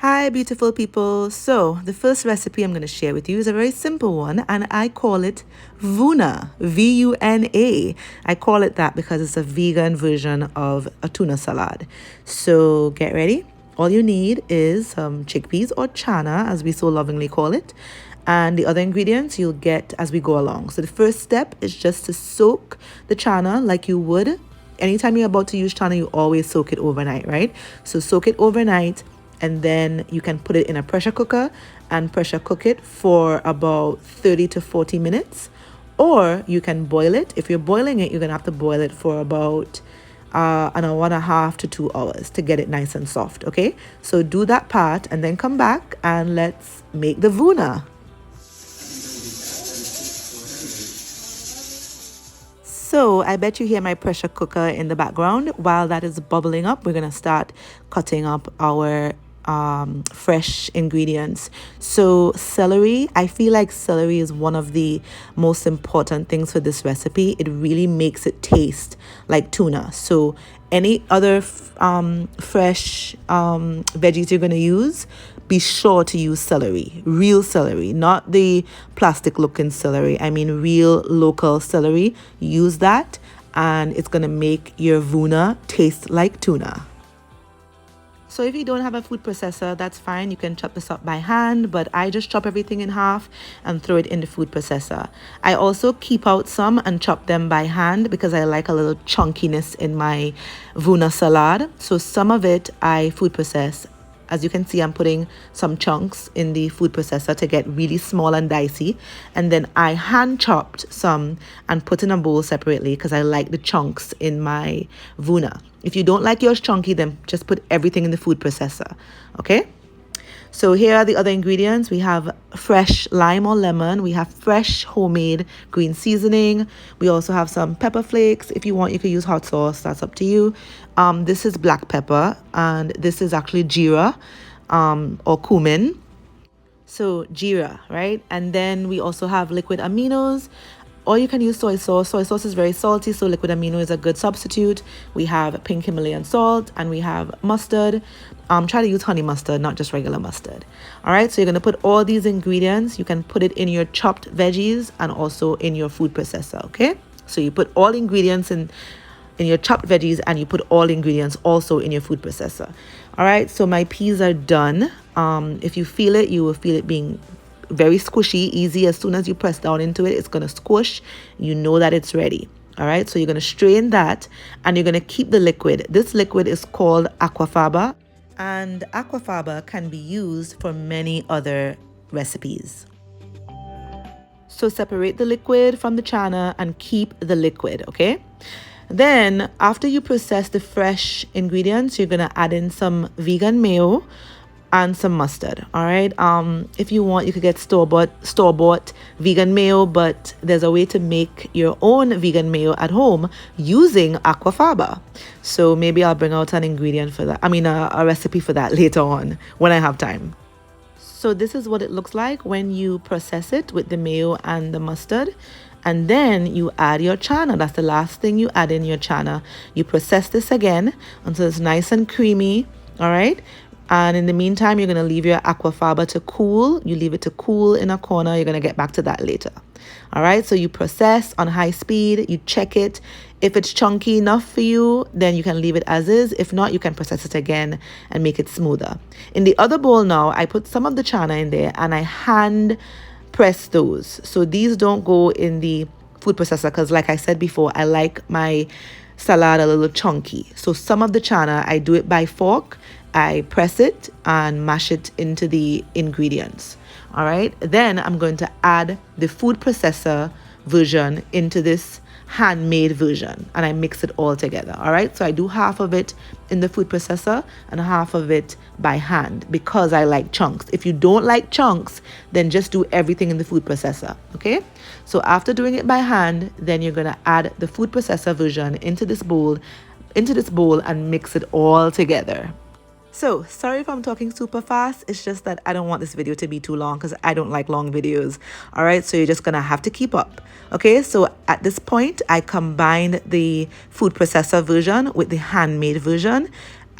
Hi, beautiful people. So, the first recipe I'm going to share with you is a very simple one, and I call it Vuna, V-U-N-A. I call it that because it's a vegan version of a tuna salad. So, get ready. All you need is some chickpeas or chana, as we so lovingly call it, and the other ingredients you'll get as we go along. So, the first step is just to soak the chana like you would. Anytime you're about to use chana, you always soak it overnight, right? So, soak it overnight, and then you can put it in a pressure cooker and pressure cook it for about 30 to 40 minutes. Or you can boil it. If you're boiling it, you're going to have to boil it for about an hour and a half to 2 hours to get it nice and soft, okay? So do that part and then come back and let's make the Vuna. So I bet you hear my pressure cooker in the background. While that is bubbling up, we're going to start cutting up our fresh ingredients. So celery, I feel like celery is one of the most important things for this recipe. It really makes it taste like tuna. So any other fresh veggies you're going to use, be sure to use celery, real celery, not the plastic looking celery. I mean real local celery. Use that and it's going to make your Vuna taste like tuna. So if you don't have a food processor, that's fine. You can chop this up by hand, but I just chop everything in half and throw it in the food processor. I also keep out some and chop them by hand because I like a little chunkiness in my Vuna salad. So some of it I food process. As you can see, I'm putting some chunks in the food processor to get really small and dicey. And then I hand chopped some and put in a bowl separately because I like the chunks in my Vuna. If you don't like yours chunky, then just put everything in the food processor, okay? So here are the other ingredients. We have fresh lime or lemon. We have fresh homemade green seasoning. We also have some pepper flakes. If you want, you could use hot sauce. That's up to you. This is black pepper, and this is actually jeera or cumin. So jeera, right? And then we also have liquid aminos. Or you can use soy sauce. Soy sauce is very salty, so liquid amino is a good substitute. We have pink Himalayan salt and we have mustard. Try to use honey mustard, not just regular mustard. All right, so you're going to put all these ingredients. You can put it in your chopped veggies and also in your food processor, okay? So you put all ingredients in your chopped veggies and you put all ingredients also in your food processor. All right, so my peas are done. If you feel it, you will feel it being very squishy, easy. As soon as you press down into it, it's going to squish. You know that it's ready. All right, so you're going to strain that and you're going to keep the liquid. This liquid is called aquafaba, and aquafaba can be used for many other recipes. So separate the liquid from the chana and keep the liquid, okay? Then after you process the fresh ingredients, you're going to add in some vegan mayo and some mustard. All right, if you want, you could get store-bought vegan mayo, but there's a way to make your own vegan mayo at home using aquafaba. So maybe I'll bring out an ingredient for that, a recipe for that later on when I have time. So this is what it looks like when you process it with the mayo and the mustard. And then you add your chana. That's the last thing you add in your chana. You process this again until it's nice and creamy. All right. And in the meantime, you're going to leave your aquafaba to cool. You leave it to cool in a corner. You're going to get back to that later. All right. So you process on high speed. You check it. If it's chunky enough for you, then you can leave it as is. If not, you can process it again and make it smoother. In the other bowl now, I put some of the chana in there and I hand press those. So these don't go in the food processor because like I said before, I like my salad a little chunky. So some of the chana, I do it by fork. I press it and mash it into the ingredients. All right. Then I'm going to add the food processor version into this handmade version and I mix it all together. All right. So I do half of it in the food processor and half of it by hand because I like chunks. If you don't like chunks, then just do everything in the food processor. Okay. So after doing it by hand, then you're going to add the food processor version into this bowl and mix it all together. So, sorry if I'm talking super fast. It's just that I don't want this video to be too long because I don't like long videos. All right, so you're just going to have to keep up. Okay, so at this point, I combined the food processor version with the handmade version.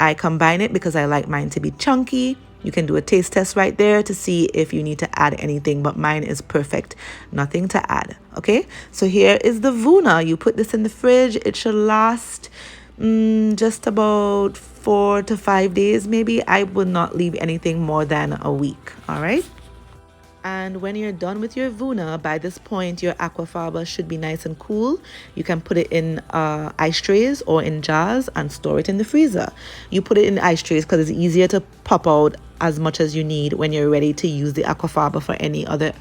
I combine it because I like mine to be chunky. You can do a taste test right there to see if you need to add anything, but mine is perfect. Nothing to add. Okay, so here is the Vuna. You put this in the fridge. It should last just about 4 to 5 days maybe. I would not leave anything more than a week. All right. And when you're done with your Vuna, by this point, your aquafaba should be nice and cool. You can put it in ice trays or in jars and store it in the freezer. You put it in ice trays because it's easier to pop out as much as you need when you're ready to use the aquafaba for any other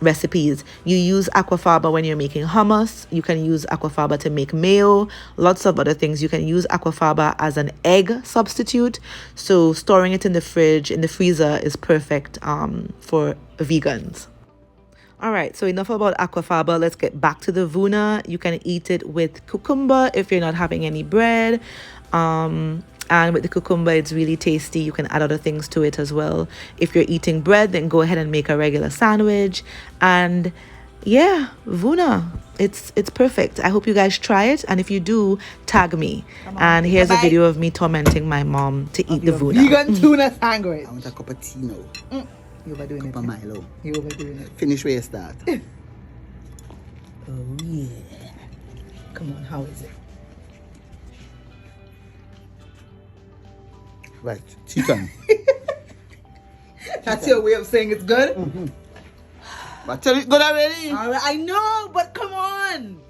recipes. You use aquafaba when you're making hummus. You can use aquafaba to make mayo, lots of other things. You can use aquafaba as an egg substitute. So storing it in the fridge, in the freezer is perfect for vegans. All right, so enough about aquafaba. Let's get back to the Vuna. You can eat it with cucumber if you're not having any bread. And with the cucumber, it's really tasty. You can add other things to it as well. If you're eating bread, then go ahead and make a regular sandwich. And yeah, Vuna, it's perfect. I hope you guys try it. And if you do, tag me. And here's a video of me tormenting my mom to eat the Vuna. Vegan tuna sandwich. I want a cup of tea now. You overdoing Cup it. of Milo. You overdoing it. Finish where you start. Oh yeah. Come on, how is it? Right, chicken. That's your way of saying it's good? But tell it good already. All right, I know, but come on.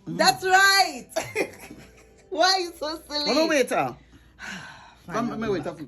That's right. Why are you so silly? Come on, waiter. Fine, Come I'll on, go waiter. back.